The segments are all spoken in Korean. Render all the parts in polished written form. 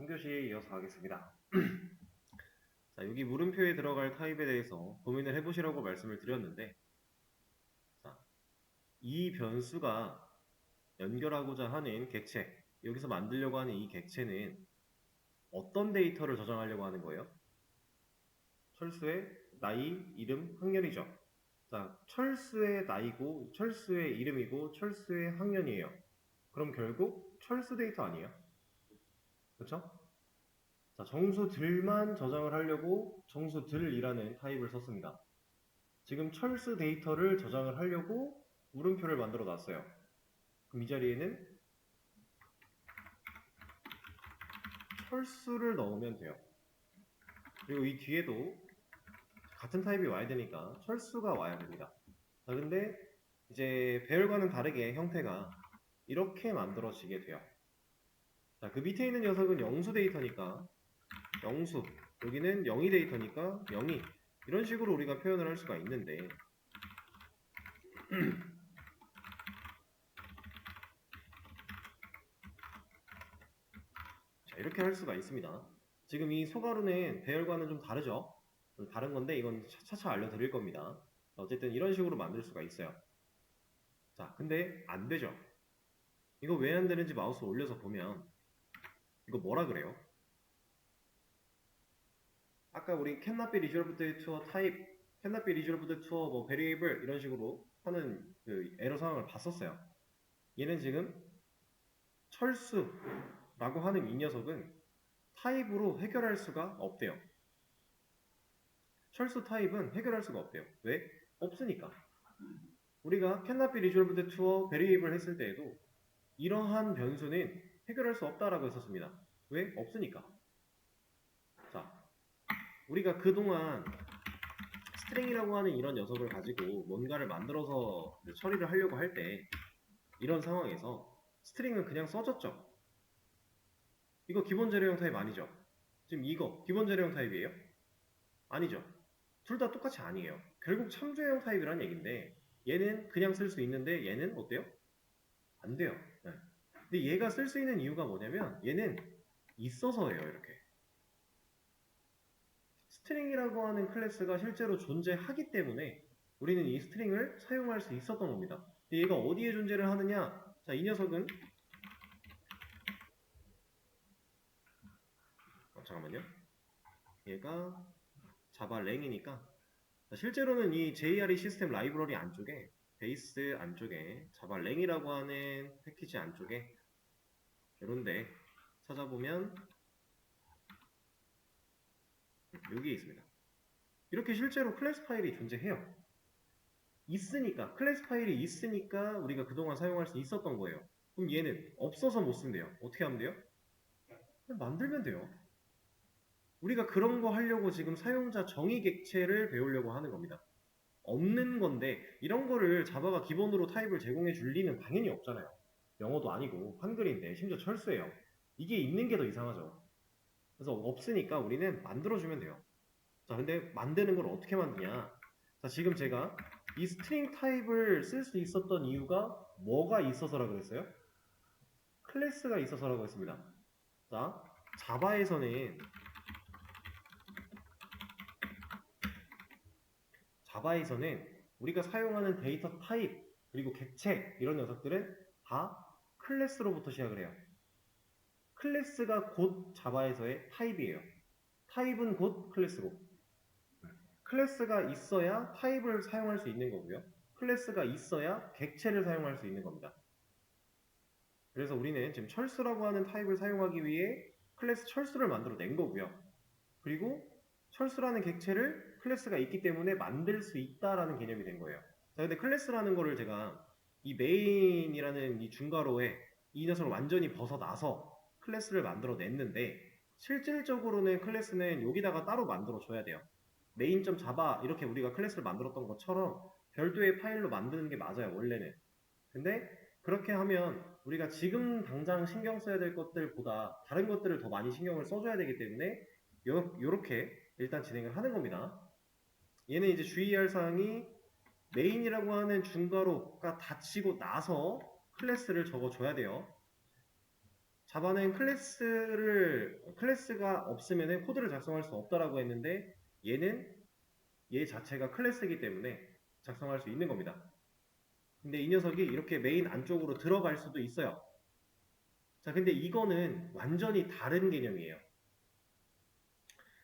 3교시에 이어서 하겠습니다. 자, 여기 물음표에 들어갈 타입에 대해서 고민을 해보시라고 말씀을 드렸는데, 자, 이 변수가 연결하고자 하는 객체, 여기서 만들려고 하는 이 객체는 어떤 데이터를 저장하려고 하는 거예요? 철수의 나이, 이름, 학년이죠. 자, 철수의 나이고, 철수의 이름이고, 철수의 학년이에요. 그럼 결국 철수 데이터 아니에요? 그쵸? 자, 정수들만 저장을 하려고 정수들이라는 타입을 썼습니다. 지금 철수 데이터를 저장을 하려고 물음표를 만들어 놨어요. 그럼 이 자리에는 철수를 넣으면 돼요. 그리고 이 뒤에도 같은 타입이 와야 되니까 철수가 와야 됩니다. 자, 근데 이제 배열과는 다르게 형태가 이렇게 만들어지게 돼요. 자, 그 밑에 있는 녀석은 영수 데이터니까 영수, 여기는 영이 데이터니까 영이, 이런 식으로 우리가 표현을 할 수가 있는데 자, 이렇게 할 수가 있습니다. 지금 이 소가루는 배열과는 좀 다르죠? 좀 다른 건데 이건 차차 알려드릴 겁니다. 어쨌든 이런 식으로 만들 수가 있어요. 자, 근데 안 되죠? 이거 왜 안 되는지 마우스 올려서 보면 이거 뭐라 그래요? 아까 우리 cannot be resolved to a type, cannot be resolved to a 뭐 variable 이런 식으로 하는 그 에러 상황을 봤었어요. 얘는 지금 철수라고 하는 이 녀석은 타입으로 해결할 수가 없대요. 철수 타입은 해결할 수가 없대요. 왜? 없으니까. 우리가 cannot be resolved to a variable 했을 때에도 이러한 변수는 해결할 수 없다라고 했었습니다. 왜? 없으니까. 자, 우리가 그동안 스트링이라고 하는 이런 녀석을 가지고 뭔가를 만들어서 처리를 하려고 할 때 이런 상황에서 스트링은 그냥 써졌죠. 이거 기본 재료형 타입 아니죠? 지금 이거 기본 재료형 타입이에요? 아니죠. 둘 다 똑같이 아니에요. 결국 참조형 타입이란 얘기인데 얘는 그냥 쓸 수 있는데 얘는 어때요? 안 돼요. 네. 근데 얘가 쓸 수 있는 이유가 뭐냐면 얘는 있어서예요. 이렇게 스트링이라고 하는 클래스가 실제로 존재하기 때문에 우리는 이 스트링을 사용할 수 있었던 겁니다. 근데 얘가 어디에 존재를 하느냐? 자, 이 녀석은 잠깐만요. 얘가 자바 랭이니까 실제로는 이 JRE 시스템 라이브러리 안쪽에 베이스 안쪽에 자바 랭이라고 하는 패키지 안쪽에 이런데 찾아보면 여기에 있습니다. 이렇게 실제로 클래스 파일이 존재해요. 있으니까, 클래스 파일이 있으니까 우리가 그동안 사용할 수 있었던 거예요. 그럼 얘는 없어서 못 쓴대요. 어떻게 하면 돼요? 그냥 만들면 돼요. 우리가 그런 거 하려고 지금 사용자 정의 객체를 배우려고 하는 겁니다. 없는 건데 이런 거를 자바가 기본으로 타입을 제공해 줄 리는 당연히 없잖아요. 영어도 아니고 한글인데 심지어 철수예요. 이게 있는 게 더 이상하죠. 그래서 없으니까 우리는 만들어주면 돼요. 자, 근데 만드는 걸 어떻게 만드냐? 자, 지금 제가 이 스트링 타입을 쓸 수 있었던 이유가 뭐가 있어서라고 했어요? 클래스가 있어서라고 했습니다. 자, 자바에서는 우리가 사용하는 데이터 타입 그리고 객체 이런 녀석들은 다 클래스로부터 시작을 해요. 클래스가 곧 자바에서의 타입이에요. 타입은 곧 클래스고 클래스가 있어야 타입을 사용할 수 있는 거고요. 클래스가 있어야 객체를 사용할 수 있는 겁니다. 그래서 우리는 지금 철수라고 하는 타입을 사용하기 위해 클래스 철수를 만들어 낸 거고요. 그리고 철수라는 객체를 클래스가 있기 때문에 만들 수 있다라는 개념이 된 거예요. 자, 근데 클래스라는 거를 제가 이 메인이라는 이 중괄호에 이 녀석을 완전히 벗어나서 클래스를 만들어 냈는데 실질적으로는 클래스는 여기다가 따로 만들어 줘야 돼요. main.java 이렇게 우리가 클래스를 만들었던 것처럼 별도의 파일로 만드는 게 맞아요, 원래는. 근데 그렇게 하면 우리가 지금 당장 신경 써야 될 것들보다 다른 것들을 더 많이 신경을 써줘야 되기 때문에 요렇게 일단 진행을 하는 겁니다. 얘는 이제 주의할 사항이 메인이라고 하는 중괄호가 닫히고 나서 클래스를 적어줘야 돼요. 자바는 클래스가 없으면 코드를 작성할 수 없다라고 했는데 얘는 얘 자체가 클래스이기 때문에 작성할 수 있는 겁니다. 근데 이 녀석이 이렇게 메인 안쪽으로 들어갈 수도 있어요. 자, 근데 이거는 완전히 다른 개념이에요.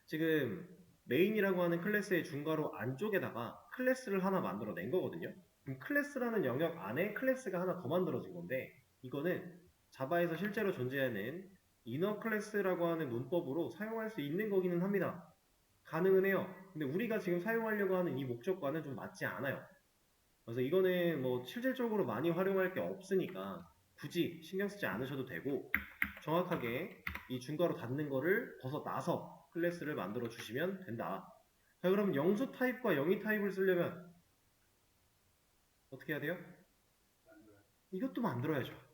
지금 메인이라고 하는 클래스의 중괄호 안쪽에다가 클래스를 하나 만들어낸 거거든요. 그럼 클래스라는 영역 안에 클래스가 하나 더 만들어진 건데 이거는 자바에서 실제로 존재하는 이너 클래스라고 하는 문법으로 사용할 수 있는 거기는 합니다. 가능은 해요. 근데 우리가 지금 사용하려고 하는 이 목적과는 좀 맞지 않아요. 그래서 이거는 뭐 실질적으로 많이 활용할 게 없으니까 굳이 신경 쓰지 않으셔도 되고 정확하게 이 중괄호 닫는 거를 벗어나서 클래스를 만들어 주시면 된다. 자, 그럼 영수 타입과 영의 타입을 쓰려면 어떻게 해야 돼요? 이것도 만들어야죠.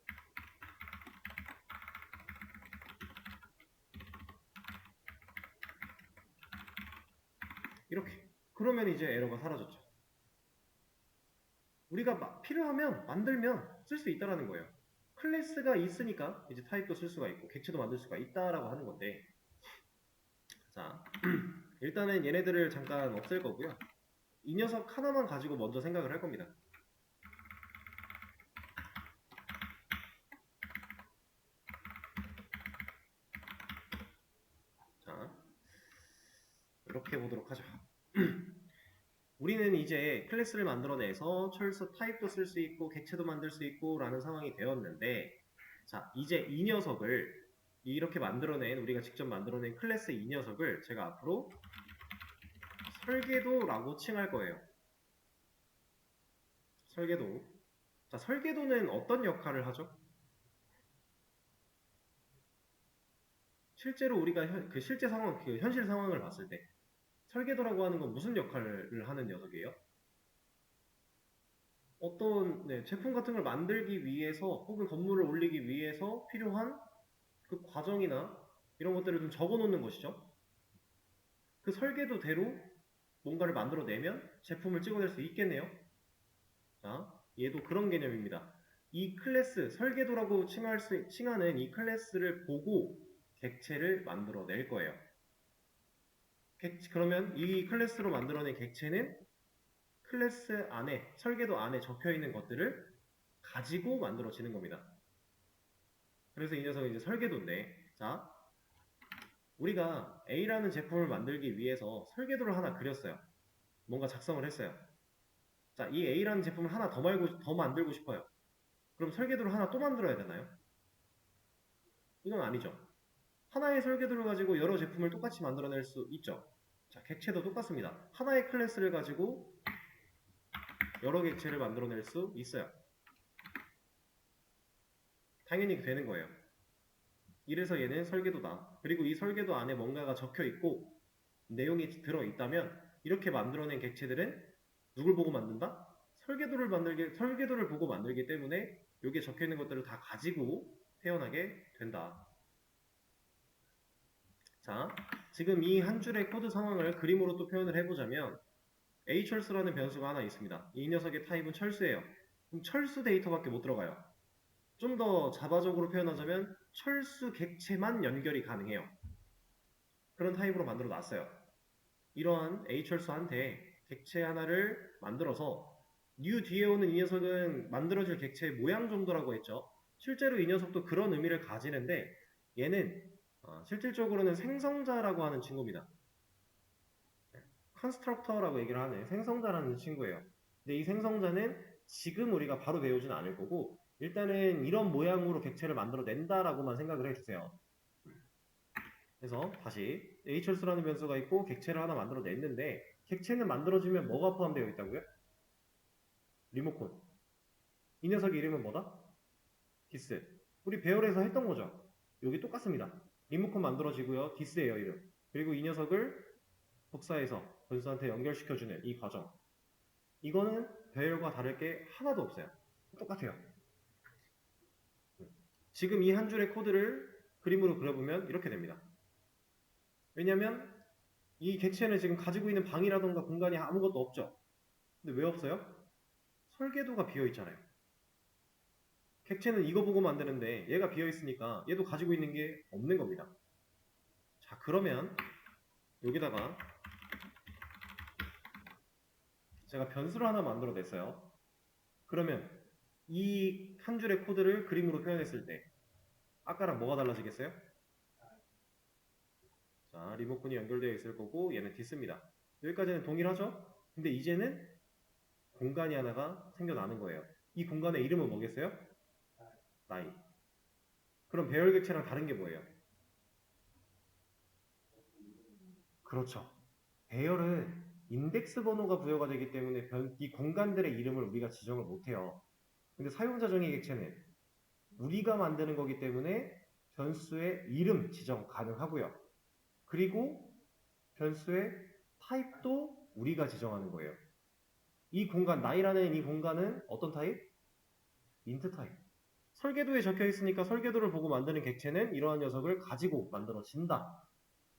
이렇게. 그러면 이제 에러가 사라졌죠. 우리가 필요하면 만들면 쓸 수 있다라는 거예요. 클래스가 있으니까 이제 타입도 쓸 수가 있고 객체도 만들 수가 있다라고 하는 건데 자 일단은 얘네들을 잠깐 없앨 거고요. 이 녀석 하나만 가지고 먼저 생각을 할 겁니다. 자 이렇게 보도록 하죠. 우리는 이제 클래스를 만들어내서 철수 타입도 쓸 수 있고 객체도 만들 수 있고 라는 상황이 되었는데 자 이제 이 녀석을 이렇게 만들어낸 우리가 직접 만들어낸 클래스 이 녀석을 제가 앞으로 설계도라고 칭할 거예요. 설계도. 자 설계도는 어떤 역할을 하죠? 실제로 우리가 실제 상황, 현실 상황을 봤을 때 설계도라고 하는 건 무슨 역할을 하는 녀석이에요? 어떤 제품 같은 걸 만들기 위해서 혹은 건물을 올리기 위해서 필요한 그 과정이나 이런 것들을 좀 적어 놓는 것이죠. 그 설계도대로 뭔가를 만들어내면 제품을 찍어낼 수 있겠네요. 자, 얘도 그런 개념입니다. 이 클래스, 설계도라고 칭하는 이 클래스를 보고 객체를 만들어낼 거예요. 그러면 이 클래스로 만들어낸 객체는 클래스 안에, 설계도 안에 적혀 있는 것들을 가지고 만들어지는 겁니다. 그래서 이 녀석은 이제 설계도인데, 자, 우리가 A라는 제품을 만들기 위해서 설계도를 하나 그렸어요. 뭔가 작성을 했어요. 자, 이 A라는 제품을 하나 더 만들고 싶어요. 그럼 설계도를 하나 또 만들어야 되나요? 이건 아니죠. 하나의 설계도를 가지고 여러 제품을 똑같이 만들어낼 수 있죠. 자, 객체도 똑같습니다. 하나의 클래스를 가지고 여러 객체를 만들어낼 수 있어요. 당연히 되는 거예요. 이래서 얘는 설계도다. 그리고 이 설계도 안에 뭔가가 적혀 있고 내용이 들어있다면 이렇게 만들어낸 객체들은 누굴 보고 만든다? 설계도를 보고 만들기 때문에 여기에 적혀 있는 것들을 다 가지고 태어나게 된다. 자, 지금 이 한 줄의 코드 상황을 그림으로 또 표현을 해보자면 aChals라는 변수가 하나 있습니다. 이 녀석의 타입은 철수예요. 그럼 철수 데이터밖에 못 들어가요. 좀 더 자바적으로 표현하자면 철수 객체만 연결이 가능해요. 그런 타입으로 만들어 놨어요. 이러한 a철수한테 객체 하나를 만들어서 new 뒤에 오는 이 녀석은 만들어질 객체의 모양 정도라고 했죠. 실제로 이 녀석도 그런 의미를 가지는데 얘는 실질적으로는 생성자라고 하는 친구입니다. 컨스트럭터라고 얘기를 하는 생성자라는 친구예요. 근데 이 생성자는 지금 우리가 바로 배우진 않을 거고 일단은 이런 모양으로 객체를 만들어낸다라고만 생각을 해주세요. 그래서 다시 h철수라는 변수가 있고 객체를 하나 만들어냈는데 객체는 만들어지면 뭐가 포함되어 있다고요? 리모컨. 이 녀석 이름은 뭐다? 디스. 우리 배열에서 했던 거죠. 여기 똑같습니다. 리모컨 만들어지고요. 디스예요 이름. 그리고 이 녀석을 복사해서 변수한테 연결시켜주는 이 과정. 이거는 배열과 다를 게 하나도 없어요. 똑같아요. 지금 이 한 줄의 코드를 그림으로 그려보면 이렇게 됩니다. 왜냐면 이 객체는 지금 가지고 있는 방이라던가 공간이 아무것도 없죠. 근데 왜 없어요? 설계도가 비어 있잖아요. 객체는 이거 보고 만드는데 얘가 비어있으니까 얘도 가지고 있는 게 없는 겁니다. 자, 그러면 여기다가 제가 변수를 하나 만들어냈어요. 그러면 이 한 줄의 코드를 그림으로 표현했을 때 아까랑 뭐가 달라지겠어요? 자, 리모컨이 연결되어 있을 거고 얘는 디스입니다. 여기까지는 동일하죠? 근데 이제는 공간이 하나가 생겨나는 거예요. 이 공간의 이름은 뭐겠어요? 나이. 그럼 배열객체랑 다른 게 뭐예요? 그렇죠. 배열은 인덱스 번호가 부여가 되기 때문에 이 공간들의 이름을 우리가 지정을 못해요. 근데 사용자 정의 객체는 우리가 만드는 거기 때문에 변수의 이름 지정 가능하고요. 그리고 변수의 타입도 우리가 지정하는 거예요. 이 공간, 나이라는 이 공간은 어떤 타입? 인트 타입. 설계도에 적혀 있으니까 설계도를 보고 만드는 객체는 이러한 녀석을 가지고 만들어진다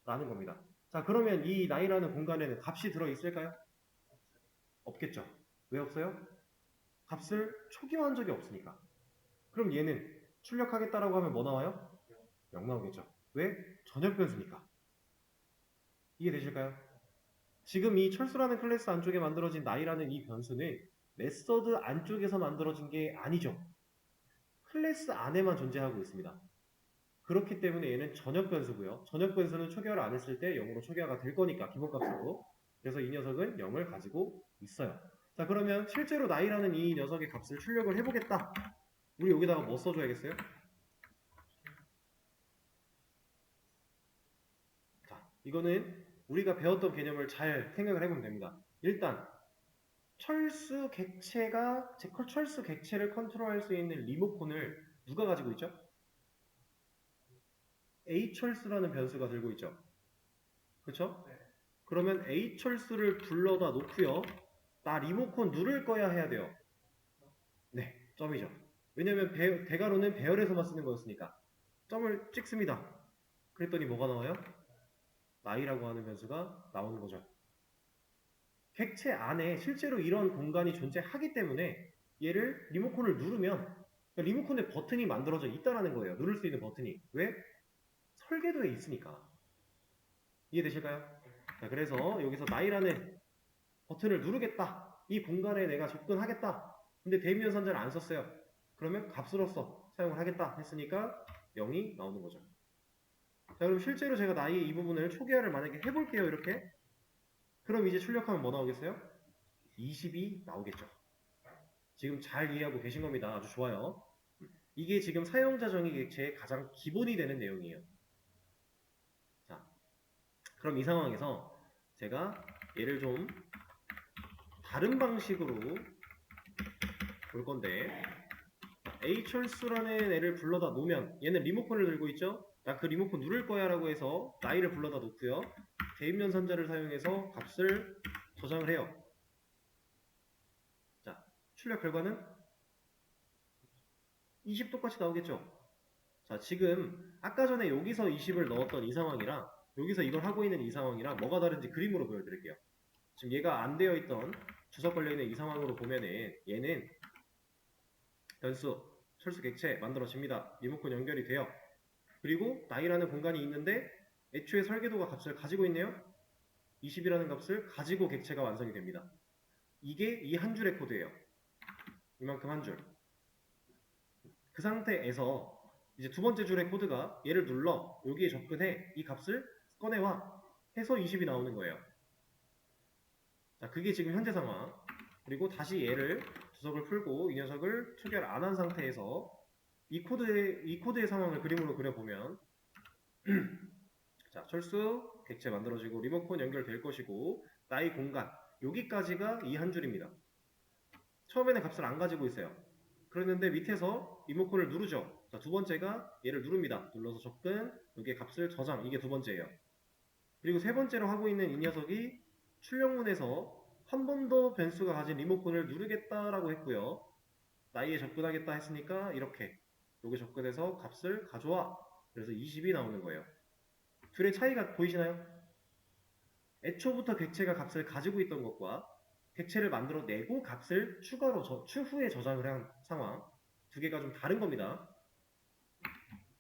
라는 겁니다. 자, 그러면 이 나이라는 공간에는 값이 들어있을까요? 없겠죠. 왜 없어요? 값을 초기화한 적이 없으니까. 그럼 얘는 출력하겠다라고 하면 뭐 나와요? 0 나오겠죠. 왜? 전역 변수니까. 이해되실까요? 지금 이 철수라는 클래스 안쪽에 만들어진 나이라는 이 변수는 메서드 안쪽에서 만들어진 게 아니죠. 클래스 안에만 존재하고 있습니다. 그렇기 때문에 얘는 전역 변수고요. 전역 변수는 초기화를 안 했을 때 0으로 초기화가 될 거니까 기본값으로. 그래서 이 녀석은 0을 가지고 있어요. 자, 그러면 실제로 나이라는 이 녀석의 값을 출력을 해보겠다. 우리 여기다가 뭐 써줘야겠어요? 자, 이거는 우리가 배웠던 개념을 잘 생각을 해보면 됩니다. 일단 철수 객체를 컨트롤할 수 있는 리모컨을 누가 가지고 있죠? H철수라는 변수가 들고 있죠. 그렇죠? 그러면 H철수를 불러다 놓고요. 나 리모컨 누를 거야 해야 돼요. 네, 점이죠. 왜냐면 대괄호는 배열에서만 쓰는 거였으니까. 점을 찍습니다. 그랬더니 뭐가 나와요? 나이라고 하는 변수가 나오는 거죠. 객체 안에 실제로 이런 공간이 존재하기 때문에 얘를 리모컨을 누르면 리모컨에 버튼이 만들어져 있다는 거예요. 누를 수 있는 버튼이. 왜? 설계도에 있으니까. 이해되실까요? 자, 그래서 여기서 나이라는 버튼을 누르겠다. 이 공간에 내가 접근하겠다. 근데 대미연 선자를 안 썼어요. 그러면 값으로서 사용을 하겠다 했으니까 0이 나오는 거죠. 자, 그럼 실제로 제가 나이 이 부분을 초기화를 만약에 해볼게요. 이렇게. 그럼 이제 출력하면 뭐 나오겠어요? 20이 나오겠죠. 지금 잘 이해하고 계신 겁니다. 아주 좋아요. 이게 지금 사용자 정의 객체의 가장 기본이 되는 내용이에요. 자, 그럼 이 상황에서 제가 얘를 좀 다른 방식으로 볼 건데 H철수라는 애를 불러다 놓으면 얘는 리모컨을 들고 있죠? 나 그 리모컨 누를 거야 라고 해서 나이를 불러다 놓고요. 대입 연산자를 사용해서 값을 저장을 해요. 자, 출력 결과는 20 똑같이 나오겠죠? 자, 지금 아까 전에 여기서 20을 넣었던 이 상황이랑 여기서 이걸 하고 있는 이 상황이랑 뭐가 다른지 그림으로 보여드릴게요. 지금 얘가 안 되어 있던 주석 걸려있는 이 상황으로 보면은 얘는 변수, 철수 객체 만들어집니다. 리모컨 연결이 돼요. 그리고 나이라는 공간이 있는데 애초에 설계도가 값을 가지고 있네요. 20이라는 값을 가지고 객체가 완성이 됩니다. 이게 이 한 줄의 코드예요. 이만큼 한 줄. 그 상태에서 이제 두 번째 줄의 코드가 얘를 눌러 여기에 접근해 이 값을 꺼내와 해서 20이 나오는 거예요. 자, 그게 지금 현재 상황. 그리고 다시 얘를 주석을 풀고 이 녀석을 초기화를 안 한 상태에서 이 코드의 상황을 그림으로 그려보면 자, 철수 객체 만들어지고 리모컨 연결될 것이고 나이 공간 여기까지가 이 한 줄입니다. 처음에는 값을 안 가지고 있어요. 그랬는데 밑에서 리모컨을 누르죠. 자, 두 번째가 얘를 누릅니다. 눌러서 접근, 여기에 값을 저장, 이게 두 번째예요. 그리고 세 번째로 하고 있는 이 녀석이 출력문에서 한 번 더 변수가 가진 리모컨을 누르겠다라고 했고요. 나이에 접근하겠다 했으니까 이렇게 여기 접근해서 값을 가져와. 그래서 20이 나오는 거예요. 둘의 차이가 보이시나요? 애초부터 객체가 값을 가지고 있던 것과 객체를 만들어내고 값을 추후에 저장을 한 상황. 두 개가 좀 다른 겁니다.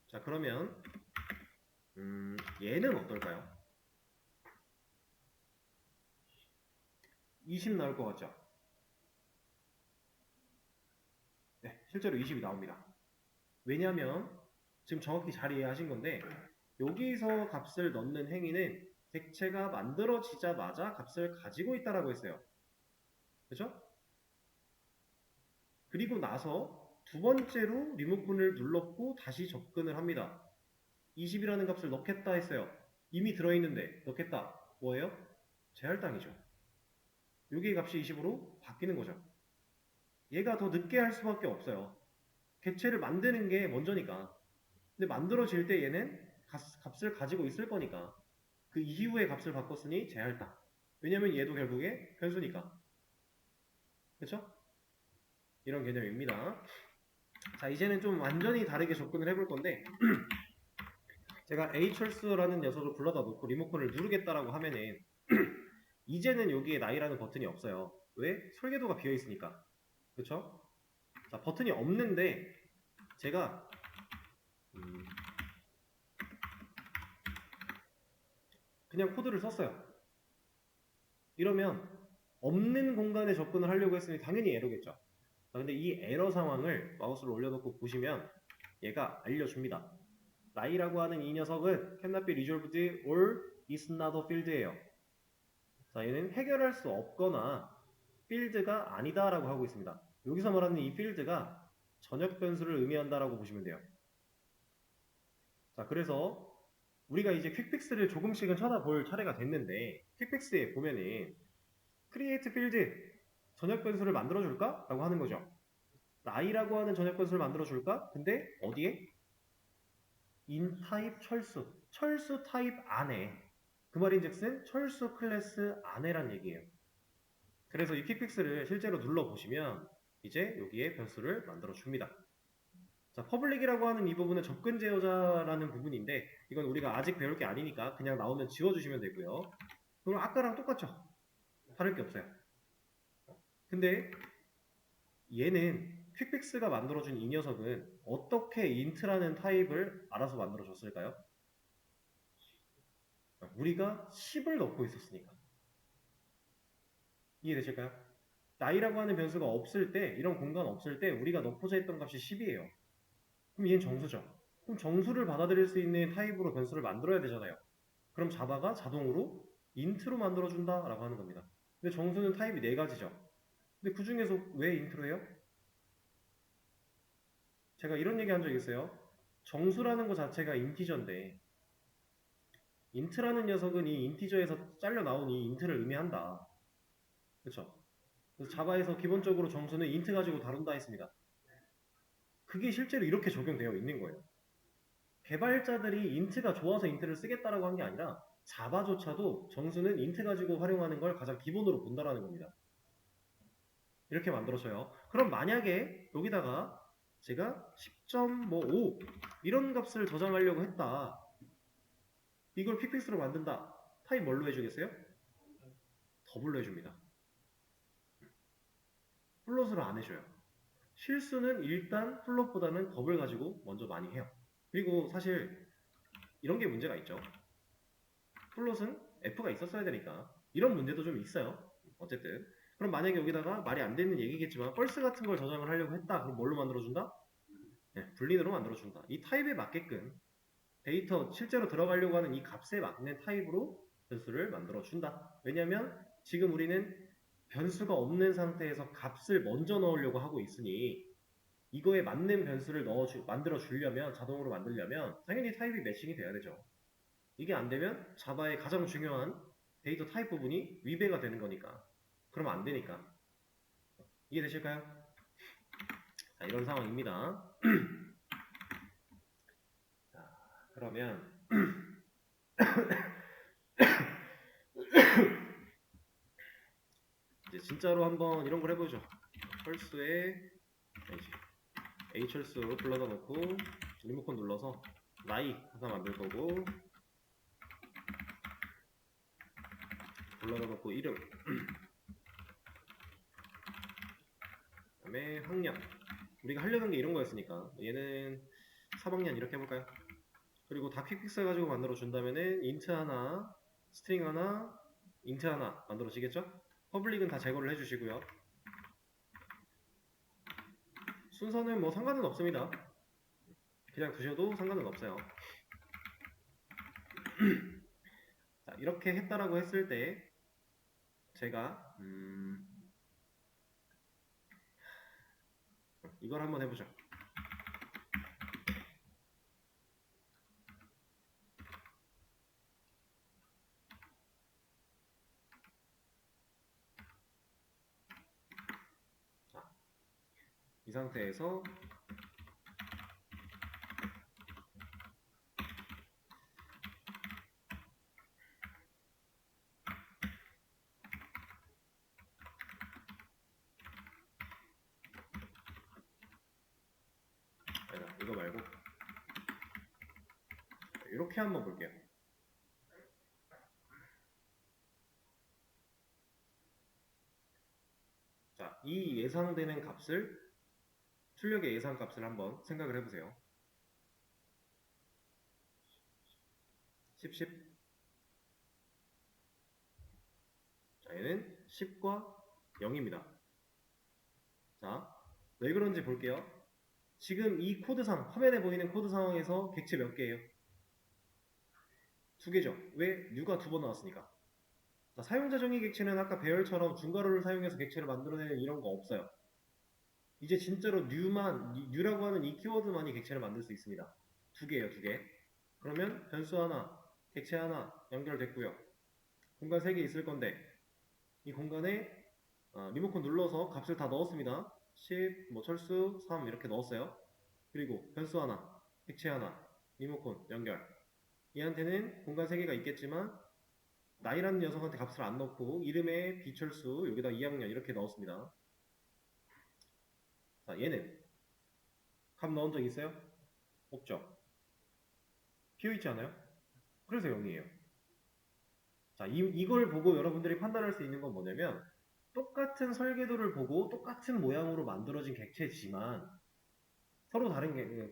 자, 그러면 얘는 어떨까요? 20 나올 것 같죠? 네, 실제로 20이 나옵니다. 왜냐하면 지금 정확히 잘 이해하신 건데 여기서 값을 넣는 행위는 객체가 만들어지자마자 값을 가지고 있다라고 했어요. 그렇죠? 그리고 나서 두 번째로 리모컨을 눌렀고 다시 접근을 합니다. 20이라는 값을 넣겠다 했어요. 이미 들어있는데 넣겠다. 뭐예요? 제할당이죠. 여기의 값이 20으로 바뀌는 거죠. 얘가 더 늦게 할 수밖에 없어요. 객체를 만드는 게 먼저니까. 근데 만들어질 때 얘는 값을 가지고 있을 거니까 그 이후에 값을 바꿨으니 제할당. 왜냐면 얘도 결국에 변수니까. 그렇죠? 이런 개념입니다. 자, 이제는 좀 완전히 다르게 접근을 해볼 건데 제가 A철수라는 녀석을 불러다 놓고 리모컨을 누르겠다라고 하면은 이제는 여기에 나이라는 버튼이 없어요. 왜? 설계도가 비어 있으니까. 그렇죠? 자, 버튼이 없는데 제가 그냥 코드를 썼어요. 이러면 없는 공간에 접근을 하려고 했으니 당연히 에러겠죠. 자, 근데 이 에러 상황을 마우스를 올려놓고 보시면 얘가 알려줍니다. 나이라고 하는 이 녀석은 cannot be resolved or is not a field예요. 자, 얘는 해결할 수 없거나 필드가 아니다라고 하고 있습니다. 여기서 말하는 이 필드가 전역 변수를 의미한다라고 보시면 돼요. 자, 그래서 우리가 이제 퀵픽스를 조금씩은 쳐다볼 차례가 됐는데 퀵픽스에 보면은 create field 전역 변수를 만들어줄까? 라고 하는 거죠. 나이라고 하는 전역 변수를 만들어줄까? 근데 어디에? in 타입 철수. 철수 타입 안에. 그 말인즉슨 철수 클래스 안에란 얘기예요. 그래서 이 퀵픽스를 실제로 눌러보시면 이제 여기에 변수를 만들어줍니다. 자, 퍼블릭이라고 하는 이 부분은 접근 제어자라는 부분인데 이건 우리가 아직 배울 게 아니니까 그냥 나오면 지워주시면 되고요. 그럼 아까랑 똑같죠? 다를 게 없어요. 근데 얘는 퀵픽스가 만들어준 이 녀석은 어떻게 int라는 타입을 알아서 만들어줬을까요? 우리가 10을 넣고 있었으니까. 이해되실까요? 나이라고 하는 변수가 없을 때, 이런 공간 없을 때 우리가 넣고자 했던 값이 10이에요. 그럼 얘는 정수죠. 그럼 정수를 받아들일 수 있는 타입으로 변수를 만들어야 되잖아요. 그럼 자바가 자동으로 int로 만들어준다 라고 하는 겁니다. 근데 정수는 타입이 4가지죠. 근데 그 중에서 왜 int로예요? 제가 이런 얘기 한 적 있어요. 정수라는 것 자체가 인티저인데 int라는 녀석은 이 인티저에서 잘려 나온 이 int를 의미한다. 그렇죠? 그래서 자바에서 기본적으로 정수는 int 가지고 다룬다 했습니다. 그게 실제로 이렇게 적용되어 있는 거예요. 개발자들이 int가 좋아서 int를 쓰겠다라고 한 게 아니라 자바조차도 정수는 int 가지고 활용하는 걸 가장 기본으로 본다라는 겁니다. 이렇게 만들어져요. 그럼 만약에 여기다가 제가 10.5 이런 값을 저장하려고 했다. 이걸 퀵픽스로 만든다. 타입 뭘로 해주겠어요? 더블로 해줍니다. 플롯으로 안 해줘요. 실수는 일단 플롯보다는 더블 가지고 먼저 많이 해요. 그리고 사실 이런 게 문제가 있죠. 플롯은 F가 있었어야 되니까 이런 문제도 좀 있어요. 어쨌든 그럼 만약에 여기다가 말이 안 되는 얘기겠지만 펄스 같은 걸 저장을 하려고 했다. 그럼 뭘로 만들어준다? 네, 불린으로 만들어준다. 이 타입에 맞게끔 데이터 실제로 들어가려고 하는 이 값에 맞는 타입으로 변수를 만들어준다. 왜냐하면 지금 우리는 변수가 없는 상태에서 값을 먼저 넣으려고 하고 있으니 이거에 맞는 변수를 만들어 주려면 자동으로 만들려면 당연히 타입이 매칭이 돼야 되죠. 이게 안 되면 자바의 가장 중요한 데이터 타입 부분이 위배가 되는 거니까. 그러면 안 되니까. 이해되실까요? 자, 이런 상황입니다. 자, 그러면 이제 진짜로 한번 이런 걸 해보죠. 철수에 A철수 불러다 놓고 리모컨 눌러서 나이 하나 만들 거고 불러다 놓고 이름 그 다음에 학년 우리가 하려는 게 이런 거였으니까 얘는 3학년 이렇게 해볼까요? 그리고 다 퀵픽스 가지고 만들어 준다면은 인트 하나, 스트링 하나, 인트 하나 만들어지겠죠? 퍼블릭은 다 제거를 해주시고요. 순서는 뭐 상관은 없습니다. 그냥 두셔도 상관은 없어요. 자, 이렇게 했다라고 했을 때 제가 이걸 한번 해보죠. 자, 이 상태에서 아니다, 이거 말고 이렇게 한번 볼게요. 자, 이 예상되는 값을 출력의 예상 값을 한번 생각을 해보세요. 10, 10. 자, 얘는 10과 0입니다. 자, 왜 그런지 볼게요. 지금 이 코드상, 화면에 보이는 코드 상황에서 객체 몇 개예요? 2개죠. 왜? 뉴가 2번 나왔으니까. 자, 사용자 정의 객체는 아까 배열처럼 중괄호를 사용해서 객체를 만들어내는 이런 거 없어요. 이제 진짜로 뉴라고 하는 이 키워드만이 객체를 만들 수 있습니다. 2개예요, 2개. 그러면 변수 하나, 객체 하나 연결됐고요. 공간 3개 있을 건데 이 공간에 리모컨 눌러서 값을 다 넣었습니다. 10, 뭐 철수, 3 이렇게 넣었어요. 그리고 변수 하나, 객체 하나, 리모컨 연결. 얘한테는 공간 3개가 있겠지만 나이라는 녀석한테 값을 안 넣고 이름에 비철수 여기다 2학년 이렇게 넣었습니다. 자, 얘는 값 넣은 적 있어요? 없죠. 비어있지 않아요? 그래서 0이에요. 자, 이걸 보고 여러분들이 판단할 수 있는 건 뭐냐면 똑같은 설계도를 보고 똑같은 모양으로 만들어진 객체지만 서로 다른 게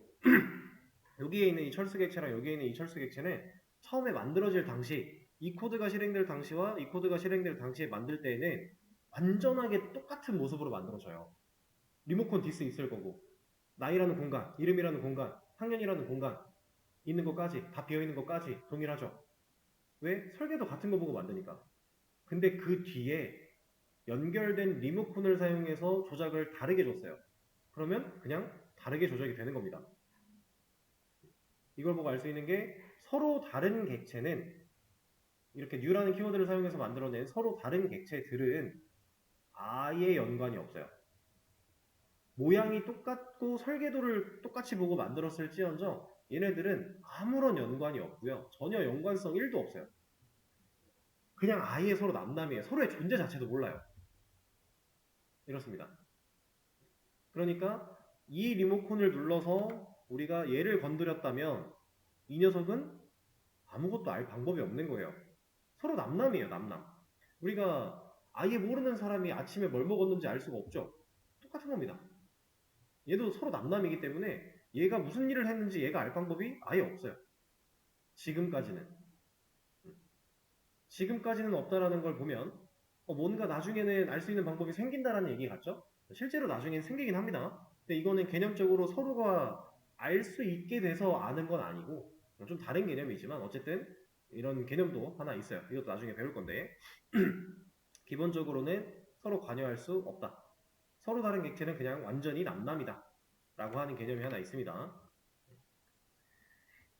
여기에 있는 이 철수 객체랑 여기에 있는 이 철수 객체는 처음에 만들어질 당시 이 코드가 실행될 당시와 이 코드가 실행될 당시에 만들 때에는 완전하게 똑같은 모습으로 만들어져요. 리모컨 디스 있을 거고 나이라는 공간, 이름이라는 공간, 학년이라는 공간 있는 것까지 다 비어있는 것까지 동일하죠. 왜? 설계도 같은 거 보고 만드니까. 근데 그 뒤에 연결된 리모컨을 사용해서 조작을 다르게 줬어요. 그러면 그냥 다르게 조작이 되는 겁니다. 이걸 보고 알 수 있는 게 서로 다른 객체는 이렇게 new라는 키워드를 사용해서 만들어낸 서로 다른 객체들은 아예 연관이 없어요. 모양이 똑같고 설계도를 똑같이 보고 만들었을지언정 얘네들은 아무런 연관이 없고요. 전혀 연관성 1도 없어요. 그냥 아예 서로 남남이에요. 서로의 존재 자체도 몰라요. 이렇습니다. 그러니까 이 리모컨을 눌러서 우리가 얘를 건드렸다면 이 녀석은 아무것도 알 방법이 없는 거예요. 서로 남남이에요, 남남. 우리가 아예 모르는 사람이 아침에 뭘 먹었는지 알 수가 없죠. 똑같은 겁니다. 얘도 서로 남남이기 때문에 얘가 무슨 일을 했는지 얘가 알 방법이 아예 없어요. 지금까지는. 지금까지는 없다라는 걸 보면 뭔가 나중에는 알 수 있는 방법이 생긴다라는 얘기 같죠? 실제로 나중에는 생기긴 합니다. 근데 이거는 개념적으로 서로가 알 수 있게 돼서 아는 건 아니고 좀 다른 개념이지만 어쨌든 이런 개념도 하나 있어요. 이것도 나중에 배울 건데 기본적으로는 서로 관여할 수 없다. 서로 다른 객체는 그냥 완전히 남남이다 라고 하는 개념이 하나 있습니다.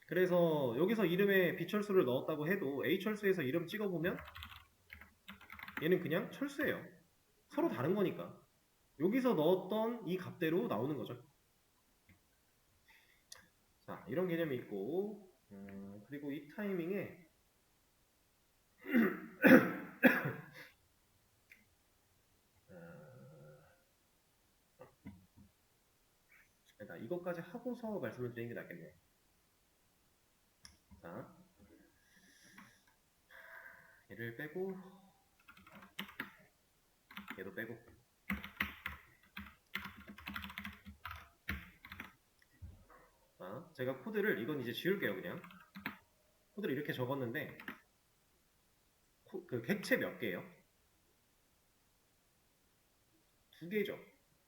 그래서 여기서 이름에 B철수를 넣었다고 해도 A철수에서 이름 찍어보면 얘는 그냥 철수예요. 서로 다른 거니까. 여기서 넣었던 이 값대로 나오는 거죠. 자, 이런 개념이 있고 그리고 이 타이밍에 일단 이것까지 하고서 말씀을 드리는 게 낫겠네요. 자, 얘를 빼고 얘도 빼고 제가 코드를 이건 이제 지울게요. 그냥 코드를 이렇게 적었는데 그 객체 몇 개예요? 2개죠.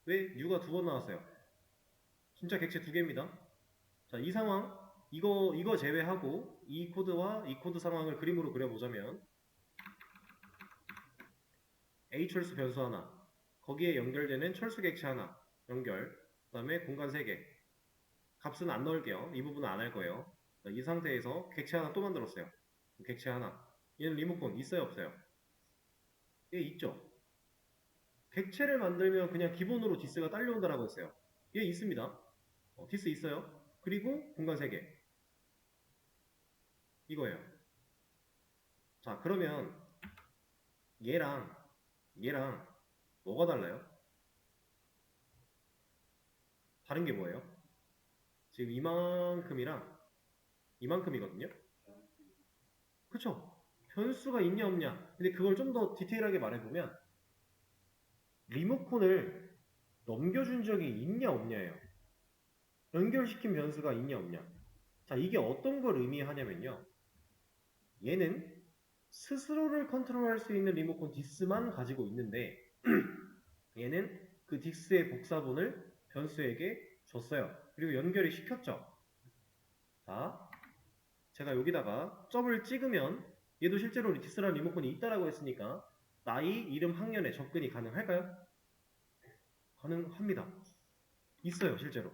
왜 U가 2번 나왔어요? 진짜 객체 2개입니다. 자, 이 상황 이거 제외하고 이 코드와 이 코드 상황을 그림으로 그려보자면 A 철수 변수 하나, 거기에 연결되는 철수 객체 하나 연결, 그 다음에 공간 3개. 값은 안 넣을게요. 이 부분은 안 할 거예요. 이 상태에서 객체 하나 또 만들었어요. 객체 하나. 얘는 리모컨 있어요, 없어요? 얘 있죠. 객체를 만들면 그냥 기본으로 디스가 딸려온다라고 했어요. 얘 있습니다. 디스 있어요. 그리고 공간 3개. 이거예요. 자, 그러면 얘랑 뭐가 달라요? 다른 게 뭐예요? 지금 이만큼이랑 이만큼이거든요. 그쵸? 변수가 있냐 없냐. 근데 그걸 좀 더 디테일하게 말해보면 리모컨을 넘겨준 적이 있냐 없냐예요. 연결시킨 변수가 있냐 없냐. 자, 이게 어떤 걸 의미하냐면요. 얘는 스스로를 컨트롤할 수 있는 리모컨 디스만 가지고 있는데 얘는 그 디스의 복사본을 변수에게 줬어요. 그리고 연결이 시켰죠. 자, 제가 여기다가 점을 찍으면 얘도 실제로 디스라는 리모컨이 있다라고 했으니까 나이, 이름, 학년에 접근이 가능할까요? 가능합니다. 있어요, 실제로.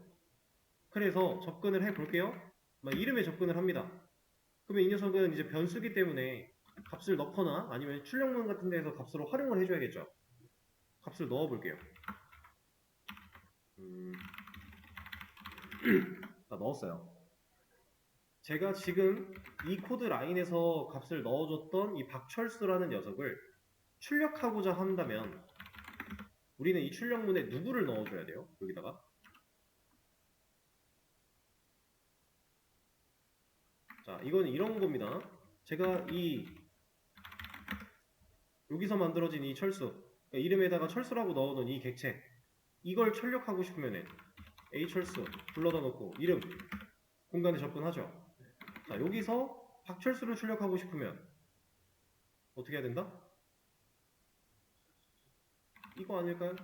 그래서 접근을 해볼게요. 이름에 접근을 합니다. 그러면 이 녀석은 이제 변수기 때문에 값을 넣거나 아니면 출력문 같은 데에서 값으로 활용을 해줘야겠죠. 값을 넣어볼게요. 넣었어요. 제가 지금 이 코드 라인에서 값을 넣어줬던 이 박철수라는 녀석을 출력하고자 한다면 우리는 이 출력문에 누구를 넣어줘야 돼요? 여기다가. 자, 이건 이런 겁니다. 제가 여기서 만들어진 이 철수, 그러니까 이름에다가 철수라고 넣어놓은 이 객체, 이걸 출력하고 싶으면은 A철수 불러다 놓고 이름, 공간에 접근하죠. 자, 여기서 박철수를 출력하고 싶으면 어떻게 해야 된다? 이거 아닐까요?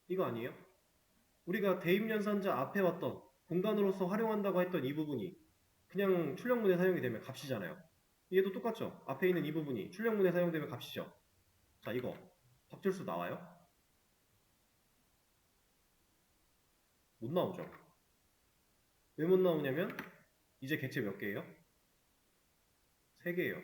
이거 아니에요? 우리가 대입연산자 앞에 왔던 공간으로서 활용한다고 했던 이 부분이 그냥 출력문에 사용이 되면 값이잖아요. 얘도 똑같죠? 앞에 있는 이 부분이 출력문에 사용되면 값이죠. 자, 이거 박철수 나와요? 못 나오죠. 왜 못 나오냐면 이제 객체 몇 개예요? 3개예요.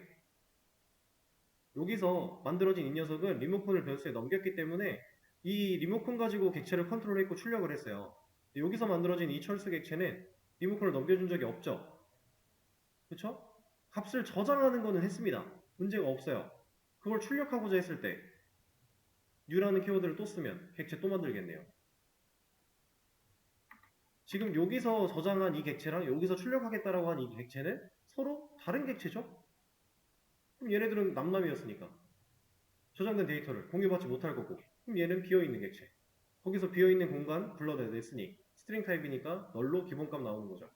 여기서 만들어진 이 녀석은 리모컨을 변수에 넘겼기 때문에 이 리모컨 가지고 객체를 컨트롤했고 출력을 했어요. 여기서 만들어진 이 철수 객체는 리모컨을 넘겨준 적이 없죠. 그쵸? 값을 저장하는 거는 했습니다. 문제가 없어요. 그걸 출력하고자 했을 때 new라는 키워드를 또 쓰면 객체 또 만들겠네요. 지금 여기서 저장한 이 객체랑 여기서 출력하겠다라고 한 이 객체는 서로 다른 객체죠? 그럼 얘네들은 남남이었으니까 저장된 데이터를 공유받지 못할 거고, 그럼 얘는 비어있는 객체. 거기서 비어있는 공간 불러냈으니 스트링 타입이니까 널로 기본값 나오는 거죠.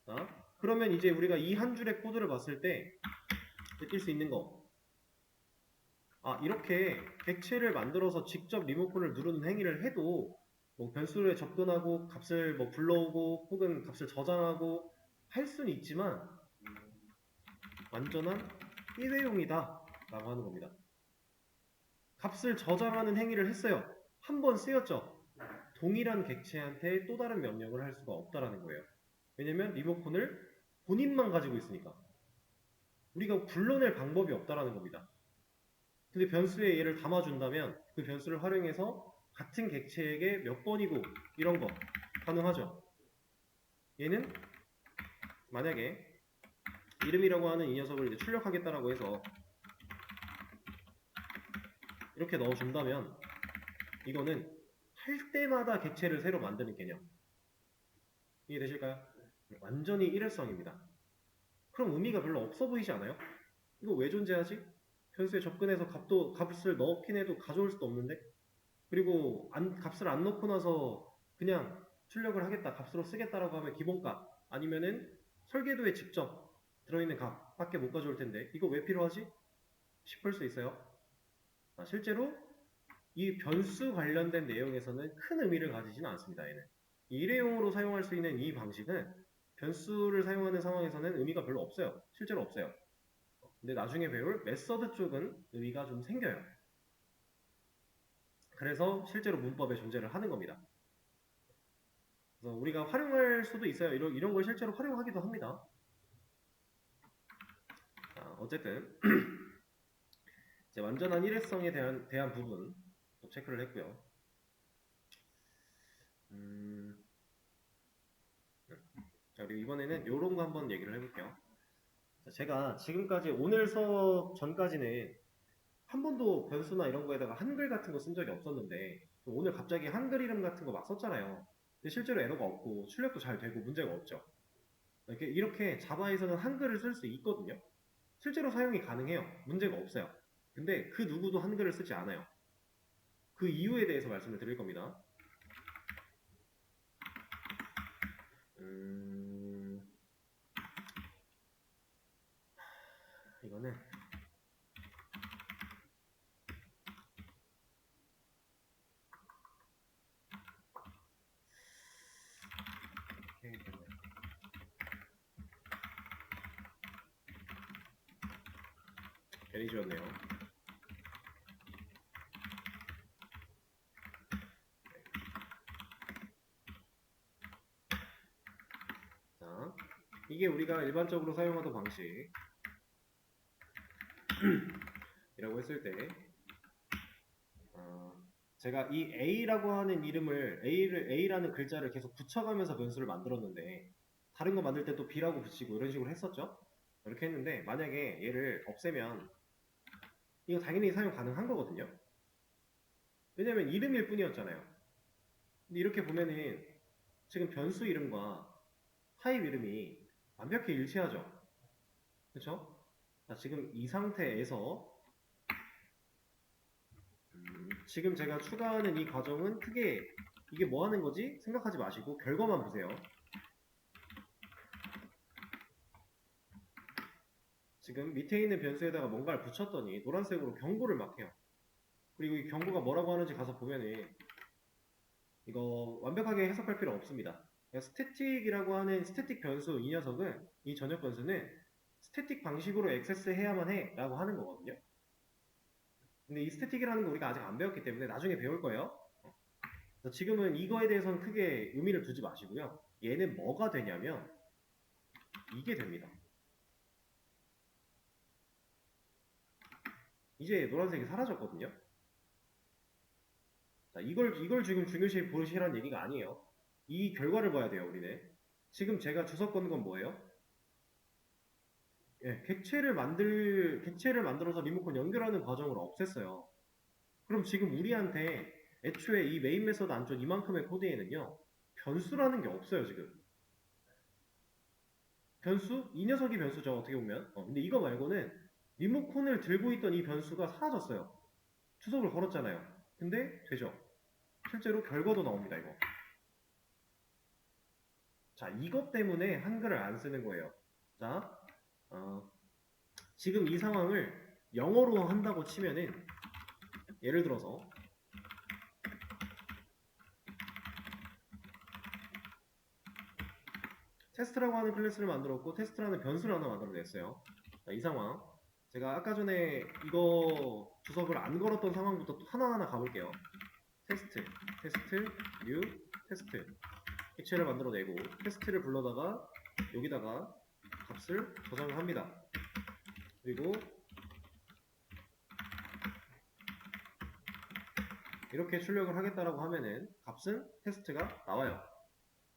자, 그러면 이제 우리가 이 한 줄의 코드를 봤을 때 느낄 수 있는 거, 이렇게 객체를 만들어서 직접 리모컨을 누르는 행위를 해도 변수에 접근하고 값을 불러오고 혹은 값을 저장하고 할 수는 있지만 완전한 일회용이다 라고 하는 겁니다. 값을 저장하는 행위를 했어요. 한 번 쓰였죠. 동일한 객체한테 또 다른 명령을 할 수가 없다라는 거예요. 왜냐면 리모컨을 본인만 가지고 있으니까. 우리가 불러낼 방법이 없다라는 겁니다. 근데 변수에 얘를 담아준다면 그 변수를 활용해서 같은 객체에게 몇 번이고 이런 거 가능하죠. 얘는 만약에 이름이라고 하는 이 녀석을 이제 출력하겠다라고 해서 이렇게 넣어준다면 이거는 할 때마다 객체를 새로 만드는 개념. 이해되실까요? 완전히 일회성입니다. 그럼 의미가 별로 없어 보이지 않아요? 이거 왜 존재하지? 변수에 접근해서 값을 넣긴 해도 가져올 수도 없는데? 그리고 값을 안 넣고 나서 그냥 출력을 하겠다, 값으로 쓰겠다라고 하면 기본값 아니면은 설계도에 직접 들어있는 값밖에 못 가져올 텐데 이거 왜 필요하지? 싶을 수 있어요. 실제로 이 변수 관련된 내용에서는 큰 의미를 가지지는 않습니다. 얘는 일회용으로 사용할 수 있는 이 방식은 변수를 사용하는 상황에서는 의미가 별로 없어요. 실제로 없어요. 근데 나중에 배울 메서드 쪽은 의미가 좀 생겨요. 그래서 실제로 문법에 존재를 하는 겁니다. 그래서 우리가 활용할 수도 있어요. 이런 걸 실제로 활용하기도 합니다. 어쨌든 이제 완전한 일회성에 대한 부분 또 체크를 했고요. 자, 그리고 이번에는 이런 거 한번 얘기를 해볼게요. 자, 제가 지금까지 오늘 수업 전까지는 한 번도 변수나 이런 거에다가 한글 같은 거 쓴 적이 없었는데 오늘 갑자기 한글 이름 같은 거 막 썼잖아요. 근데 실제로 에러가 없고 출력도 잘 되고 문제가 없죠. 이렇게 자바에서는 한글을 쓸 수 있거든요. 실제로 사용이 가능해요. 문제가 없어요. 근데 그 누구도 한글을 쓰지 않아요. 그 이유에 대해서 말씀을 드릴 겁니다. 이거는 이렇게 됐네. 괜히 지웠네요. 자, 이게 우리가 일반적으로 사용하던 방식 이라고 했을 때 제가 이 A라고 하는 이름을 A라는 글자를 계속 붙여가면서 변수를 만들었는데 다른 거 만들 때 또 B라고 붙이고 이런 식으로 했었죠. 이렇게 했는데 만약에 얘를 없애면 이거 당연히 사용 가능한 거거든요. 왜냐면 이름일 뿐이었잖아요. 근데 이렇게 보면은 지금 변수 이름과 타입 이름이 완벽히 일치하죠. 그쵸? 자, 지금 이 상태에서 지금 제가 추가하는 이 과정은 크게 이게 뭐 하는 거지? 생각하지 마시고 결과만 보세요. 지금 밑에 있는 변수에다가 뭔가를 붙였더니 노란색으로 경고를 막 해요. 그리고 이 경고가 뭐라고 하는지 가서 보면은 이거 완벽하게 해석할 필요 없습니다. 스태틱이라고 하는 스태틱 변수 이 녀석은 이 전역 변수는 스태틱 방식으로 액세스해야만 해 라고 하는 거거든요. 근데 이 스태틱이라는 거 우리가 아직 안 배웠기 때문에 나중에 배울 거예요. 지금은 이거에 대해서는 크게 의미를 두지 마시고요. 얘는 뭐가 되냐면 이게 됩니다. 이제 노란색이 사라졌거든요. 자, 이걸 지금 중요시 보시라는 얘기가 아니에요. 이 결과를 봐야 돼요, 우리는. 지금 제가 주석 건 건 뭐예요? 예, 객체를 만들어서 리모컨 연결하는 과정을 없앴어요. 그럼 지금 우리한테 애초에 이 메인 메서드 안쪽 이만큼의 코드에는요, 변수라는 게 없어요, 지금. 변수? 이 녀석이 변수죠, 어떻게 보면. 근데 이거 말고는 리모컨을 들고 있던 이 변수가 사라졌어요. 주석을 걸었잖아요. 근데 되죠. 실제로 결과도 나옵니다, 이거. 자, 이것 때문에 한글을 안 쓰는 거예요. 자, 지금 이 상황을 영어로 한다고 치면은 예를 들어서 테스트라고 하는 클래스를 만들었고 테스트라는 변수를 하나 만들어냈어요. 자, 이 상황 제가 아까 전에 이거 주석을 안 걸었던 상황부터 하나하나 가볼게요. 테스트, 뉴, 테스트 객체를 만들어내고 테스트를 불러다가 여기다가 값을 저장을 합니다. 그리고 이렇게 출력을 하겠다라고 하면은 값은 테스트가 나와요.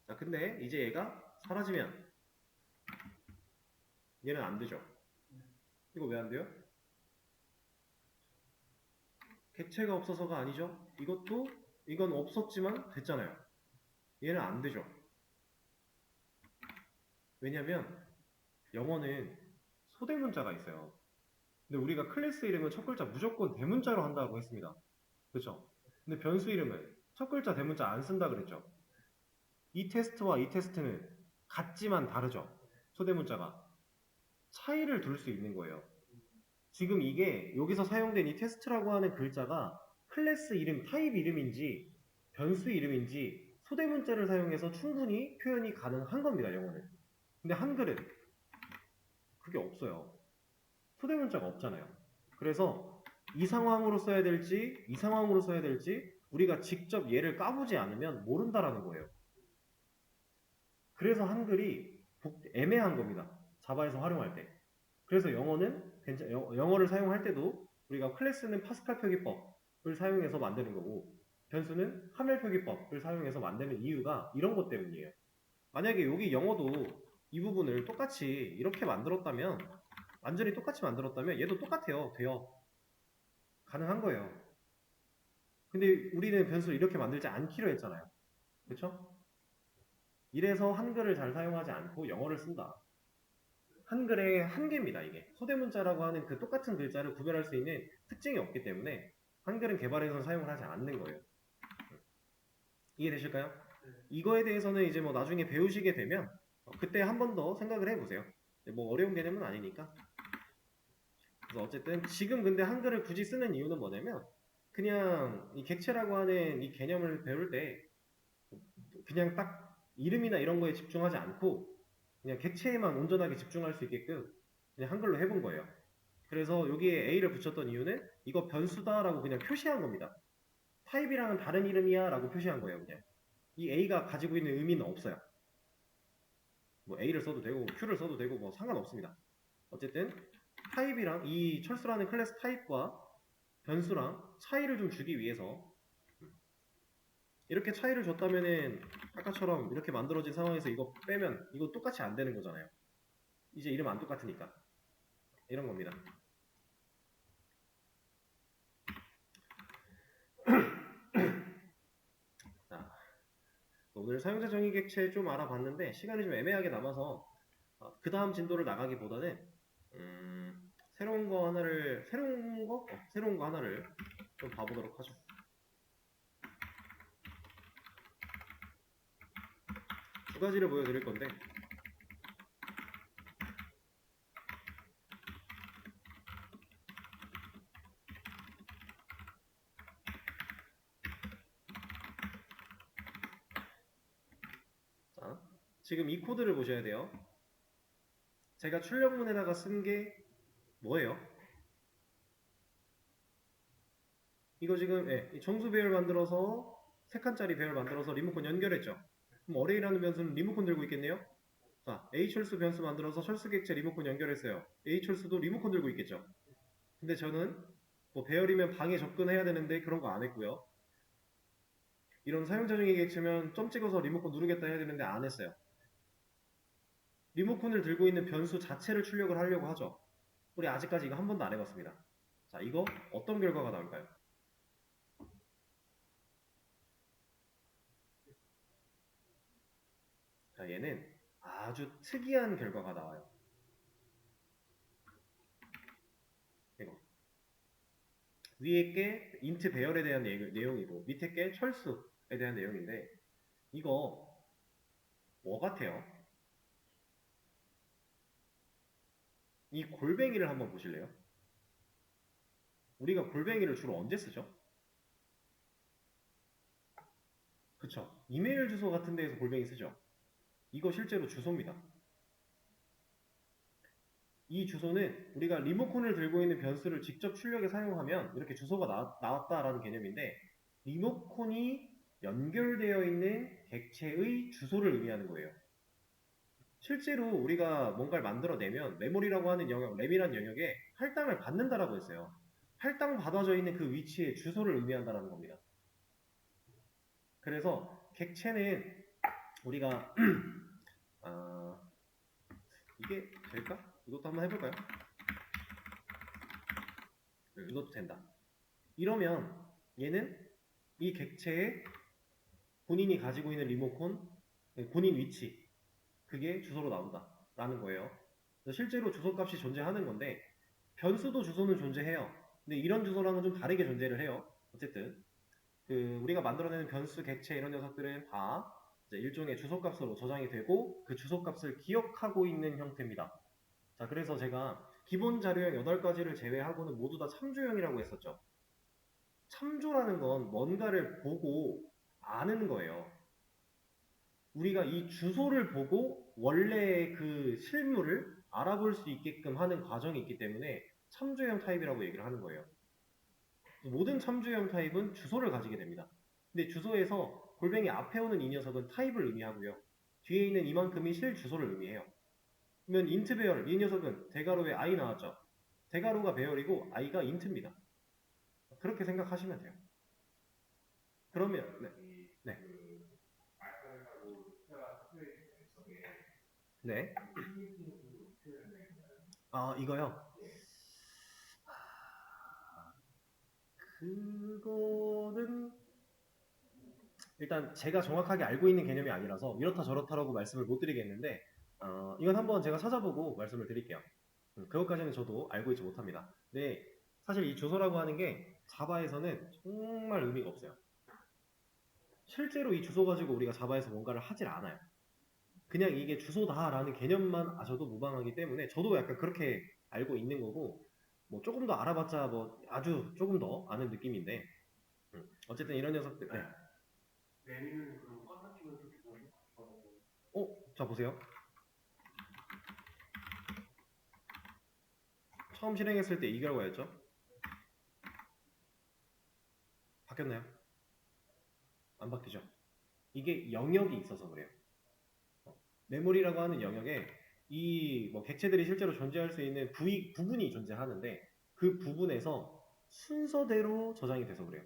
자, 근데 이제 얘가 사라지면 얘는 안 되죠. 이거 왜 안 돼요? 객체가 없어서가 아니죠. 이건 없었지만 됐잖아요. 얘는 안 되죠. 왜냐면 영어는 소대문자가 있어요. 근데 우리가 클래스 이름은 첫 글자 무조건 대문자로 한다고 했습니다. 그렇죠? 근데 변수 이름은 첫 글자 대문자 안 쓴다 그랬죠. 이 테스트와 이 테스트는 같지만 다르죠. 소대문자가. 차이를 둘 수 있는 거예요. 지금 이게 여기서 사용된 이 테스트라고 하는 글자가 클래스 이름, 타입 이름인지 변수 이름인지 소대문자를 사용해서 충분히 표현이 가능한 겁니다. 영어는. 근데 한글은 그게 없어요. 소대문자가 없잖아요. 그래서 이 상황으로 써야 될지 이 상황으로 써야 될지 우리가 직접 얘를 까보지 않으면 모른다라는 거예요. 그래서 한글이 애매한 겁니다. 자바에서 활용할 때. 그래서 영어를 사용할 때도 우리가 클래스는 파스칼 표기법을 사용해서 만드는 거고 변수는 하멜 표기법을 사용해서 만드는 이유가 이런 것 때문이에요. 만약에 여기 영어도 이 부분을 똑같이 이렇게 만들었다면 완전히 똑같이 만들었다면 얘도 똑같아요. 돼요. 가능한 거예요. 근데 우리는 변수를 이렇게 만들지 않기로 했잖아요. 그렇죠? 이래서 한글을 잘 사용하지 않고 영어를 쓴다. 한글의 한계입니다, 이게. 소대문자라고 하는 그 똑같은 글자를 구별할 수 있는 특징이 없기 때문에 한글은 개발해서 사용을 하지 않는 거예요. 이해되실까요? 이거에 대해서는 이제 뭐 나중에 배우시게 되면 그때 한 번 더 생각을 해보세요. 뭐 어려운 개념은 아니니까. 그래서 어쨌든 지금 근데 한글을 굳이 쓰는 이유는 뭐냐면 그냥 이 객체라고 하는 이 개념을 배울 때 그냥 딱 이름이나 이런 거에 집중하지 않고 그냥 객체에만 온전하게 집중할 수 있게끔 그냥 한글로 해본 거예요. 그래서 여기에 A를 붙였던 이유는 이거 변수다라고 그냥 표시한 겁니다. 타입이랑은 다른 이름이야 라고 표시한 거예요. 그냥 이 A가 가지고 있는 의미는 없어요. 뭐 A를 써도 되고 Q를 써도 되고 뭐 상관없습니다. 어쨌든 타입이랑 이 철수라는 클래스 타입과 변수랑 차이를 좀 주기 위해서 이렇게 차이를 줬다면은 아까처럼 이렇게 만들어진 상황에서 이거 빼면 이거 똑같이 안 되는 거잖아요. 이제 이름 안 똑같으니까 이런 겁니다. 자, 오늘 사용자 정의 객체 좀 알아봤는데 시간이 좀 애매하게 남아서 그 다음 진도를 나가기보다는 새로운 거 하나를 좀 봐보도록 하죠. 두 가지를 보여드릴 건데 자, 지금 이 코드를 보셔야 돼요. 제가 출력문에다가 쓴 게 뭐예요? 이거 지금 정수 배열 만들어서 3칸짜리 배열 만들어서 리모컨 연결했죠. 그럼 어레이라는 변수는 리모컨 들고 있겠네요. 자, A철수 변수 만들어서 철수 객체 리모컨 연결했어요. A철수도 리모컨 들고 있겠죠. 근데 저는 뭐 배열이면 방에 접근해야 되는데 그런 거 안 했고요. 이런 사용자 중에 객체면 점 찍어서 리모컨 누르겠다 해야 되는데 안 했어요. 리모컨을 들고 있는 변수 자체를 출력을 하려고 하죠. 우리 아직까지 이거 한 번도 안 해봤습니다. 자, 이거 어떤 결과가 나올까요? 자, 얘는 아주 특이한 결과가 나와요. 이거. 위에 게 인트 배열에 대한 내용이고 밑에 게 철수에 대한 내용인데 이거 뭐 같아요? 이 골뱅이를 한번 보실래요? 우리가 골뱅이를 주로 언제 쓰죠? 그쵸? 이메일 주소 같은 데에서 골뱅이 쓰죠? 이거 실제로 주소입니다. 이 주소는 우리가 리모컨을 들고 있는 변수를 직접 출력에 사용하면 이렇게 주소가 나왔다라는 개념인데 리모컨이 연결되어 있는 객체의 주소를 의미하는 거예요. 실제로 우리가 뭔가를 만들어내면 메모리라고 하는 영역, 램이라는 영역에 할당을 받는다라고 했어요. 할당 받아져 있는 그 위치에 주소를 의미한다라는 겁니다. 그래서 객체는 우리가 이게 될까? 이것도 한번 해볼까요? 이것도 된다. 이러면 얘는 이 객체의 본인이 가지고 있는 리모컨, 본인 위치, 그게 주소로 나온다 라는 거예요. 실제로 주소값이 존재하는 건데 변수도 주소는 존재해요. 근데 이런 주소랑은 좀 다르게 존재를 해요. 어쨌든 우리가 만들어내는 변수, 객체 이런 녀석들은 다 이제 일종의 주소값으로 저장이 되고 그 주소값을 기억하고 있는 형태입니다. 자, 그래서 제가 기본 자료형 8가지를 제외하고는 모두 다 참조형이라고 했었죠. 참조라는 건 뭔가를 보고 아는 거예요. 우리가 이 주소를 보고 원래 그 실물을 알아볼 수 있게끔 하는 과정이 있기 때문에 참조형 타입이라고 얘기를 하는 거예요. 모든 참조형 타입은 주소를 가지게 됩니다. 근데 주소에서 골뱅이 앞에 오는 이 녀석은 타입을 의미하고요. 뒤에 있는 이만큼이 실주소를 의미해요. 그러면 int 배열, 이 녀석은 대괄호에 i 나왔죠. 대괄호가 배열이고 i가 int입니다. 그렇게 생각하시면 돼요. 그러면 네. 네. 아, 이거요. 그거는 일단 제가 정확하게 알고 있는 개념이 아니라서 이렇다 저렇다라고 말씀을 못 드리겠는데 이건 한번 제가 찾아보고 말씀을 드릴게요. 그것까지는 저도 알고 있지 못합니다. 근데 사실 이 주소라고 하는 게 자바에서는 정말 의미가 없어요. 실제로 이 주소 가지고 우리가 자바에서 뭔가를 하질 않아요. 그냥 이게 주소다라는 개념만 아셔도 무방하기 때문에 저도 약간 그렇게 알고 있는 거고 뭐 조금 더 알아봤자 뭐 아주 조금 더 아는 느낌인데 어쨌든 이런 녀석들 네. 자 보세요. 처음 실행했을 때 이 결과였죠? 바뀌었나요? 안 바뀌죠? 이게 영역이 있어서 그래요. 메모리라고 하는 영역에 이 뭐 객체들이 실제로 존재할 수 있는 부분이 존재하는데 그 부분에서 순서대로 저장이 돼서 그래요.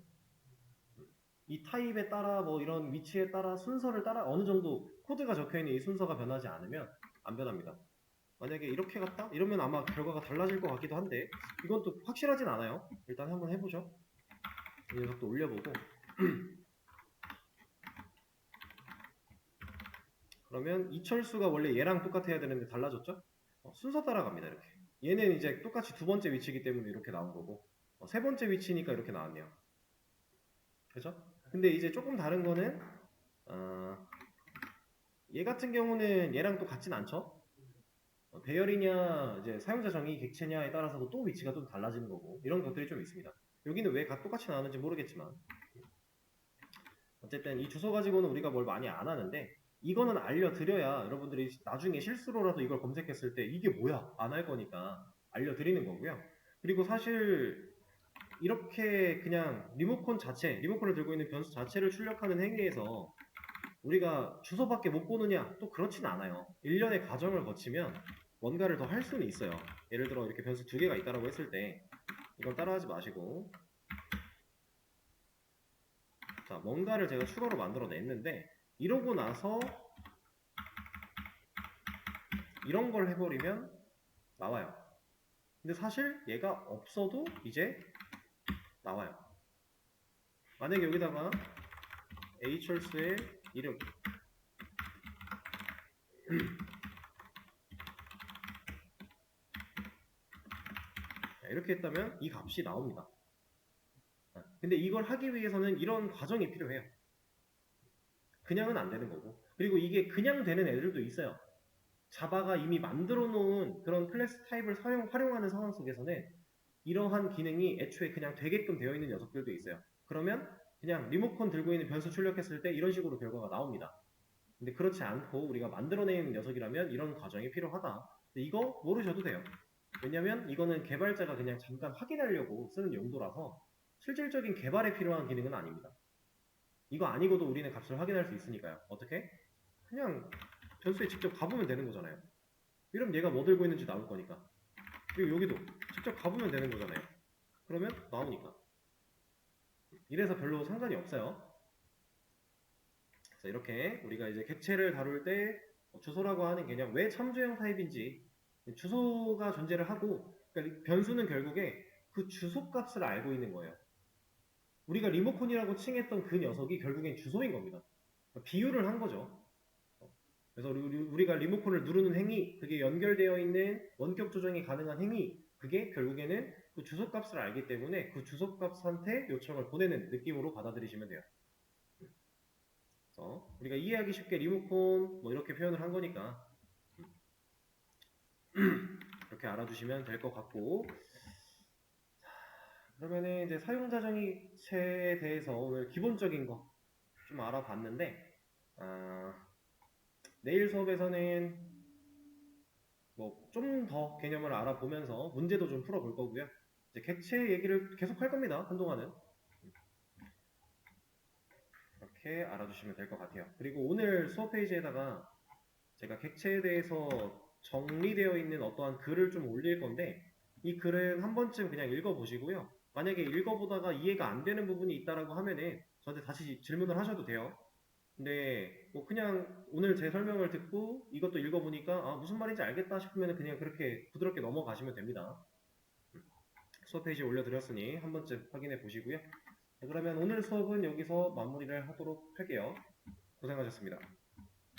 이 타입에 따라 뭐 이런 위치에 따라 순서를 따라 어느 정도 코드가 적혀 있는 이 순서가 변하지 않으면 안 변합니다. 만약에 이렇게 갔다? 이러면 아마 결과가 달라질 것 같기도 한데 이건 또 확실하진 않아요. 일단 한번 해보죠. 이 녀석도 올려보고 그러면 이철수가 원래 얘랑 똑같아야 되는데 달라졌죠? 순서 따라갑니다. 이렇게. 얘는 이제 똑같이 두 번째 위치이기 때문에 이렇게 나온 거고 세 번째 위치니까 이렇게 나왔네요. 그죠? 근데 이제 조금 다른 거는 얘 같은 경우는 얘랑 또 같진 않죠? 배열이냐 이제 사용자 정의 객체냐에 따라서도 또 위치가 좀 달라지는 거고 이런 것들이 좀 있습니다. 여기는 왜 똑같이 나왔는지 모르겠지만 어쨌든 이 주소 가지고는 우리가 뭘 많이 안 하는데 이거는 알려드려야 여러분들이 나중에 실수로라도 이걸 검색했을 때 이게 뭐야 안 할 거니까 알려드리는 거고요. 그리고 사실 이렇게 그냥 리모컨 자체, 리모컨을 들고 있는 변수 자체를 출력하는 행위에서 우리가 주소밖에 못 보느냐? 또 그렇진 않아요. 일련의 과정을 거치면 뭔가를 더 할 수는 있어요. 예를 들어 이렇게 변수 두 개가 있다고 했을 때 이건 따라하지 마시고 자 뭔가를 제가 추가로 만들어 냈는데 이러고 나서 이런 걸 해버리면 나와요. 근데 사실 얘가 없어도 이제 나와요. 만약에 여기다가 H철수의 이름 이렇게 했다면 이 값이 나옵니다. 근데 이걸 하기 위해서는 이런 과정이 필요해요. 그냥은 안 되는 거고. 그리고 이게 그냥 되는 애들도 있어요. 자바가 이미 만들어 놓은 그런 클래스 타입을 활용하는 상황 속에서는 이러한 기능이 애초에 그냥 되게끔 되어 있는 녀석들도 있어요. 그러면 그냥 리모컨 들고 있는 변수 출력했을 때 이런 식으로 결과가 나옵니다. 근데 그렇지 않고 우리가 만들어내는 녀석이라면 이런 과정이 필요하다. 근데 이거 모르셔도 돼요. 왜냐면 이거는 개발자가 그냥 잠깐 확인하려고 쓰는 용도라서 실질적인 개발에 필요한 기능은 아닙니다. 이거 아니고도 우리는 값을 확인할 수 있으니까요. 어떻게? 그냥 변수에 직접 가보면 되는 거잖아요. 이러면 얘가 뭐 들고 있는지 나올 거니까. 그리고 여기도 직접 가보면 되는 거잖아요. 그러면 나오니까. 이래서 별로 상관이 없어요. 그래서 이렇게 우리가 이제 객체를 다룰 때 주소라고 하는 개념, 왜 참조형 타입인지 주소가 존재를 하고 그러니까 변수는 결국에 그 주소 값을 알고 있는 거예요. 우리가 리모컨이라고 칭했던 그 녀석이 결국엔 주소인 겁니다. 비유를 한 거죠. 그래서 우리가 리모컨을 누르는 행위, 그게 연결되어 있는 원격 조정이 가능한 행위, 그게 결국에는 그 주소 값을 알기 때문에 그 주소 값한테 요청을 보내는 느낌으로 받아들이시면 돼요. 우리가 이해하기 쉽게 리모컨 뭐 이렇게 표현을 한 거니까 이렇게 알아두시면 될 것 같고, 그러면은 이제 사용자 정의체에 대해서 오늘 기본적인 거 좀 알아봤는데, 내일 수업에서는 뭐 좀 더 개념을 알아보면서 문제도 좀 풀어볼 거고요. 이제 객체 얘기를 계속 할 겁니다. 한동안은. 이렇게 알아주시면 될 것 같아요. 그리고 오늘 수업 페이지에다가 제가 객체에 대해서 정리되어 있는 어떠한 글을 좀 올릴 건데, 이 글은 한 번쯤 그냥 읽어보시고요. 만약에 읽어보다가 이해가 안 되는 부분이 있다라고 하면은 저한테 다시 질문을 하셔도 돼요. 근데 뭐 그냥 오늘 제 설명을 듣고 이것도 읽어보니까 무슨 말인지 알겠다 싶으면 그냥 그렇게 부드럽게 넘어가시면 됩니다. 수업 페이지에 올려드렸으니 한 번쯤 확인해 보시고요. 그러면 오늘 수업은 여기서 마무리를 하도록 할게요. 고생하셨습니다.